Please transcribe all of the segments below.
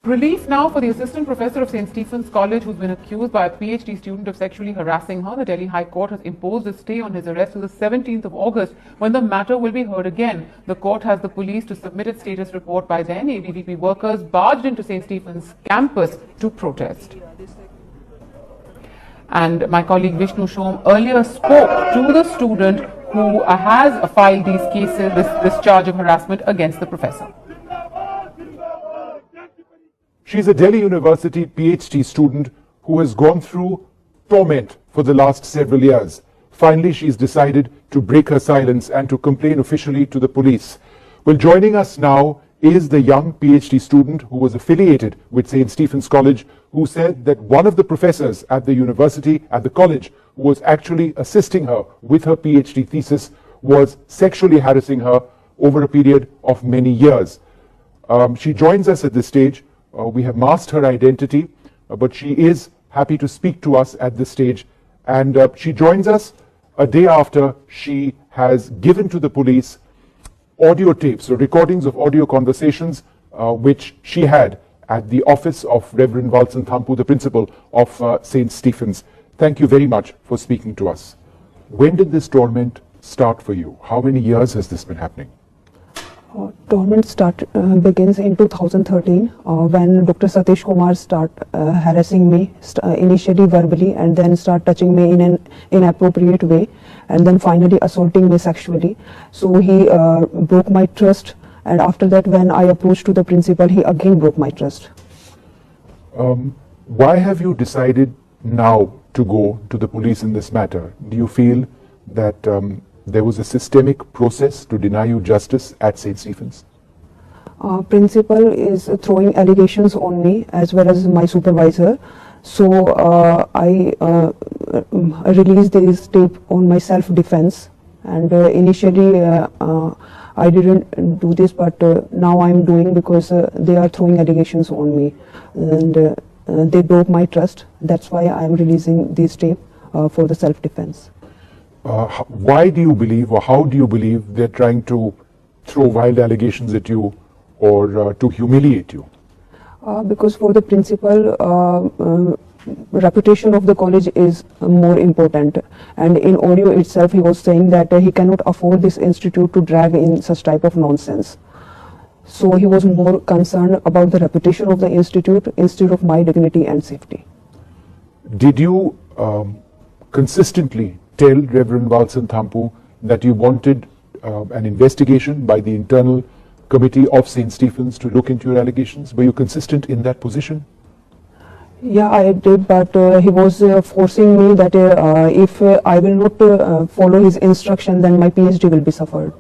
Relief now for the assistant professor of St. Stephen's College who's been accused by a PhD student of sexually harassing her. The Delhi High Court has imposed a stay on his arrest till the 17th of August when the matter will be heard again. The court has the police to submit its status report by then. ABVP workers barged into St. Stephen's campus to protest. And my colleague Vishnu Shom earlier spoke to the student who has filed these cases, this charge of harassment against the professor. She's a Delhi University PhD student who has gone through torment for the last several years. Finally, she's decided to break her silence and to complain officially to the police. Well, joining us now is the young PhD student who was affiliated with St. Stephen's College, who said that one of the professors at the university, at the college, who was actually assisting her with her PhD thesis, was sexually harassing her over a period of many years. She joins us at this stage. We have masked her identity, but she is happy to speak to us at this stage. And she joins us a day after she has given to the police audio tapes or recordings of audio conversations which she had at the office of Reverend Valsan Thampu, the principal of St. Stephen's. Thank you very much for speaking to us. When did this torment start for you? How many years has this been happening? Torment begins in 2013 when Dr. Satish Kumar start harassing me initially verbally and then start touching me in an inappropriate way and then finally assaulting me sexually. So he broke my trust, and after that when I approached to the principal, he again broke my trust. Why have you decided now to go to the police in this matter? Do you feel that there was a systemic process to deny you justice at St. Stephen's? Principal is throwing allegations on me as well as my supervisor. So I released this tape on my self-defense, and initially I didn't do this, but now I'm doing because they are throwing allegations on me and they broke my trust. That's why I'm releasing this tape for the self-defense. Why do you believe, or how do you believe they're trying to throw wild allegations at you or to humiliate you? Because for the principal, reputation of the college is more important, and in audio itself he was saying that he cannot afford this institute to drag in such type of nonsense. So he was more concerned about the reputation of the institute instead of my dignity and safety. Did you consistently tell Reverend Valsan Thampu that you wanted an investigation by the internal committee of St. Stephen's to look into your allegations? Were you consistent in that position? Yeah, I did, but he was forcing me that if I will not follow his instruction, then my PhD will be suffered.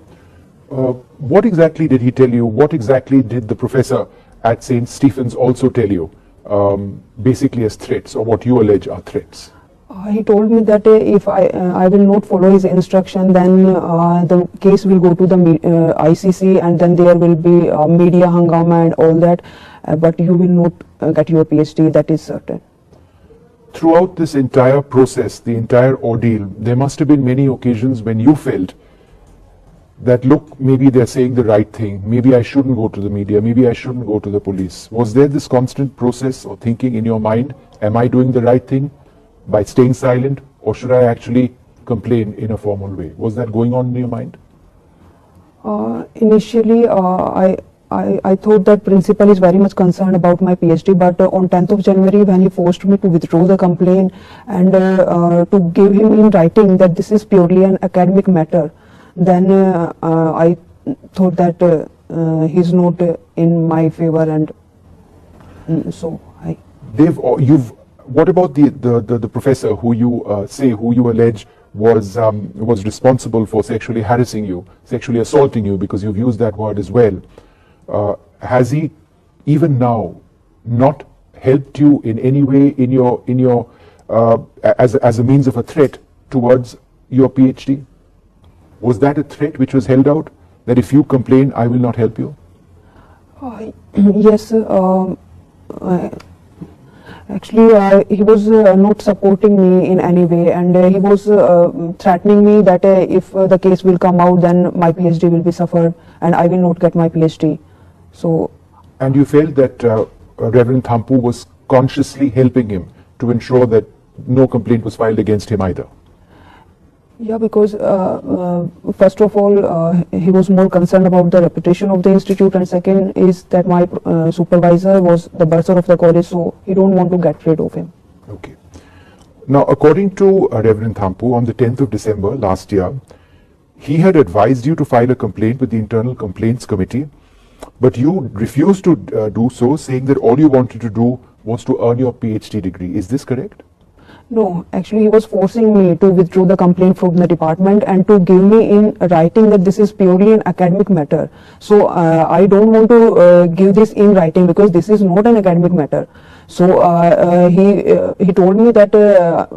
What exactly did he tell you? What exactly did the professor at St. Stephen's also tell you, basically as threats, or what you allege are threats? He told me that if I will not follow his instruction, then the case will go to the ICC, and then there will be media hangama and all that, but you will not get your PhD, that is certain. Throughout this entire process, the entire ordeal, there must have been many occasions when you felt that, look, maybe they're saying the right thing, maybe I shouldn't go to the media, maybe I shouldn't go to the police. Was there this constant process or thinking in your mind, am I doing the right thing by staying silent, or should I actually complain in a formal way? Was that going on in your mind? Initially, I thought that principal is very much concerned about my PhD, but on 10th of January, when he forced me to withdraw the complaint and to give him in writing that this is purely an academic matter, then I thought that he's not in my favor, and so I... What about the professor who you who you allege was responsible for sexually harassing you, sexually assaulting you, because you've used that word as well? Has he even now not helped you in any way in your as a means of a threat towards your PhD? Was that a threat which was held out, that if you complain, I will not help you? Yes. Actually, he was not supporting me in any way, and he was threatening me that if the case will come out, then my PhD will be suffered and I will not get my PhD. So. And you felt that Reverend Thampu was consciously helping him to ensure that no complaint was filed against him either? Yeah, because first of all, he was more concerned about the reputation of the institute, and second is that my supervisor was the bursar of the college, so he don't want to get rid of him. Okay. Now, according to Reverend Thampu, on the 10th of December last year, he had advised you to file a complaint with the Internal Complaints Committee, but you refused to do so, saying that all you wanted to do was to earn your PhD degree. Is this correct? No, actually he was forcing me to withdraw the complaint from the department and to give me in writing that this is purely an academic matter. So I don't want to give this in writing because this is not an academic matter. So he told me that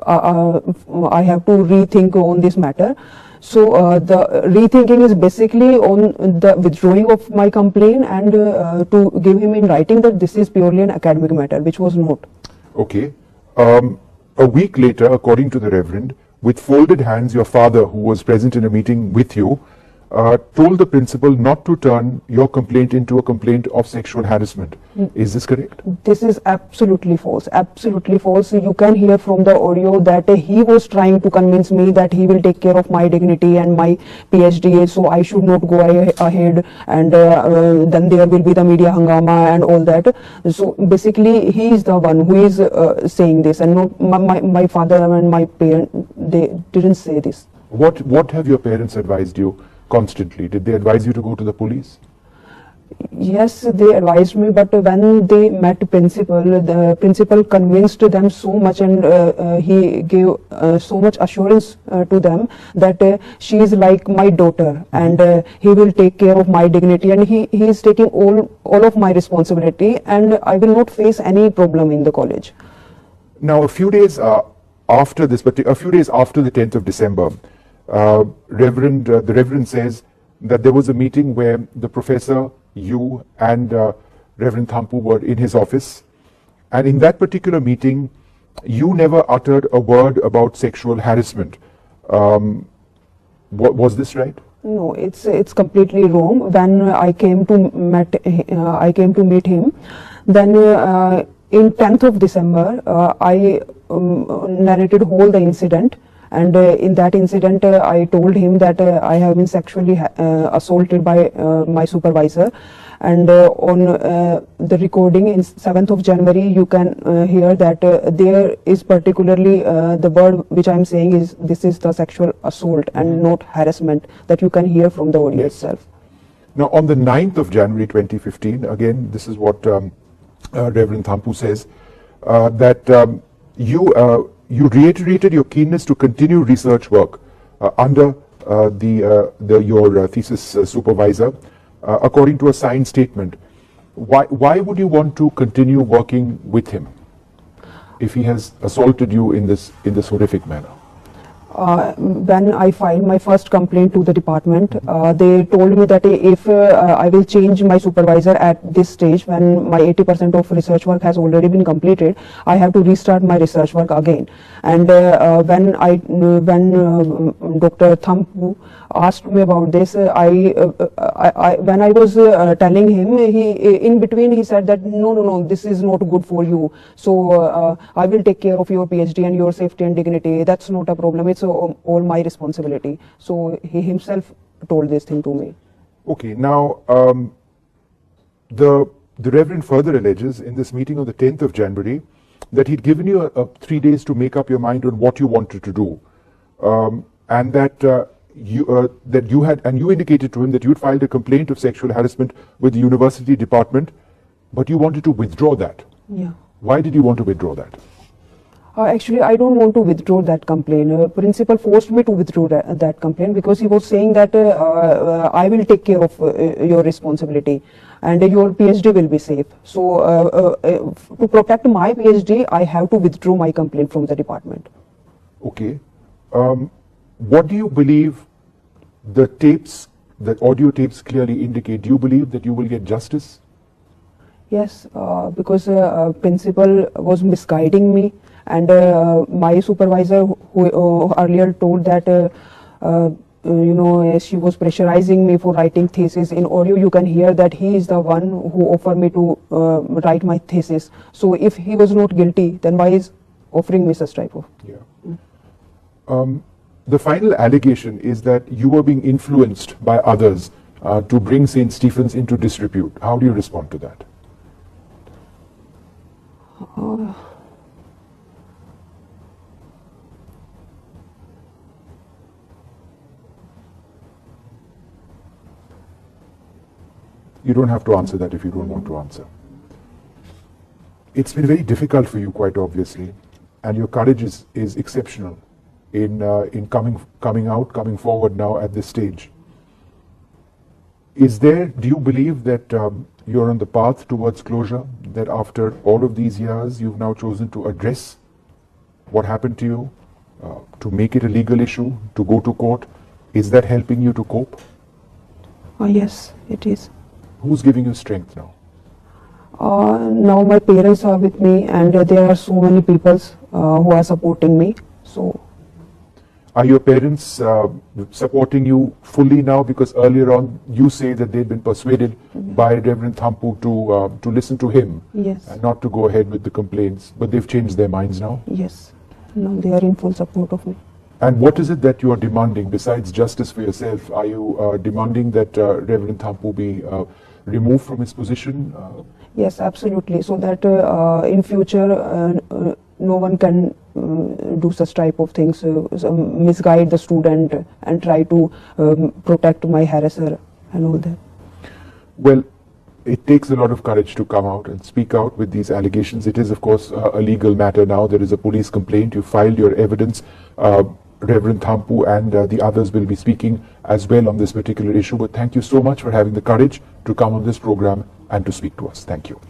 I have to rethink on this matter. So the rethinking is basically on the withdrawing of my complaint and to give him in writing that this is purely an academic matter, which was not. Okay. A week later, according to the Reverend, with folded hands, your father, who was present in a meeting with you, told the principal not to turn your complaint into a complaint of sexual harassment. Is this correct? This is absolutely false. Absolutely false. You can hear from the audio that he was trying to convince me that he will take care of my dignity and my PhD, so I should not go ahead, and then there will be the media hangama and all that. So basically, he is the one who is saying this, and not my father and my parents. They didn't say this. What have your parents advised you constantly? Did they advise you to go to the police? Yes, they advised me, but when they met the principal convinced them so much, and he gave so much assurance to them that she is like my daughter, and he will take care of my dignity, and he is taking all of my responsibility, and I will not face any problem in the college. Now, a few days after this, but a few days after the 10th of December, the Reverend says that there was a meeting where the professor, you and Reverend Thampu were in his office, and in that particular meeting, you never uttered a word about sexual harassment. Was this right? No, it's completely wrong. When I came to meet him, then in 10th of December, I narrated whole the incident. And in that incident, I told him that I have been sexually assaulted by my supervisor. And on the recording in 7th of January, you can hear that there is particularly the word which I am saying is this is the sexual assault and not harassment, that you can hear from the audio itself. Now, on the 9th of January 2015, again, this is what Reverend Thampu says, that you reiterated your keenness to continue research work under your thesis supervisor, according to a signed statement. Why would you want to continue working with him if he has assaulted you in this horrific manner? When I filed my first complaint to the department, they told me that if I will change my supervisor at this stage, when my 80% of research work has already been completed, I have to restart my research work again. And when Dr. Thampu asked me about this, when I was telling him, in between he said that no, this is not good for you. So I will take care of your PhD and your safety and dignity. That's not a problem. It's all my responsibility. So he himself told this thing to me. Okay, now the Reverend further alleges in this meeting on the 10th of January that he'd given you 3 days to make up your mind on what you wanted to do, and that you indicated to him that you'd filed a complaint of sexual harassment with the university department, but you wanted to withdraw that. Yeah. Why did you want to withdraw that? Actually, I don't want to withdraw that complaint. Principal forced me to withdraw that complaint because he was saying that I will take care of your responsibility and your PhD will be safe. So to protect my PhD, I have to withdraw my complaint from the department. Okay. What do you believe the audio tapes clearly indicate? Do you believe that you will get justice? Yes, because principal was misguiding me, and my supervisor who earlier told that she was pressurizing me for writing thesis. In audio, you can hear that he is the one who offered me to write my thesis. So if he was not guilty, then why is offering me such type of? Yeah. The final allegation is that you were being influenced by others to bring St. Stephen's into disrepute. How do you respond to that? You don't have to answer that if you don't want to answer. It's been very difficult for you, quite obviously, and your courage is exceptional in coming forward now at this stage. Do you believe that you're on the path towards closure, that after all of these years you've now chosen to address what happened to you, to make it a legal issue, to go to court? Is that helping you to cope? Yes, it is. Who's giving you strength now? Now my parents are with me, and there are so many people who are supporting me. So, are your parents supporting you fully now? Because earlier on you say that they'd been persuaded by Reverend Thampu to listen to him, yes, and not to go ahead with the complaints, but they've changed their minds now? Yes, now they are in full support of me. And what is it that you are demanding besides justice for yourself? Are you demanding that Reverend Thampu be removed from his position? Yes, absolutely. So that in future no one can do such type of things, misguide the student and try to protect my harasser and all that. Well, it takes a lot of courage to come out and speak out with these allegations. It is, of course, a legal matter now. There is a police complaint. You filed your evidence. Reverend Thampu and the others will be speaking as well on this particular issue. But thank you so much for having the courage to come on this program and to speak to us. Thank you.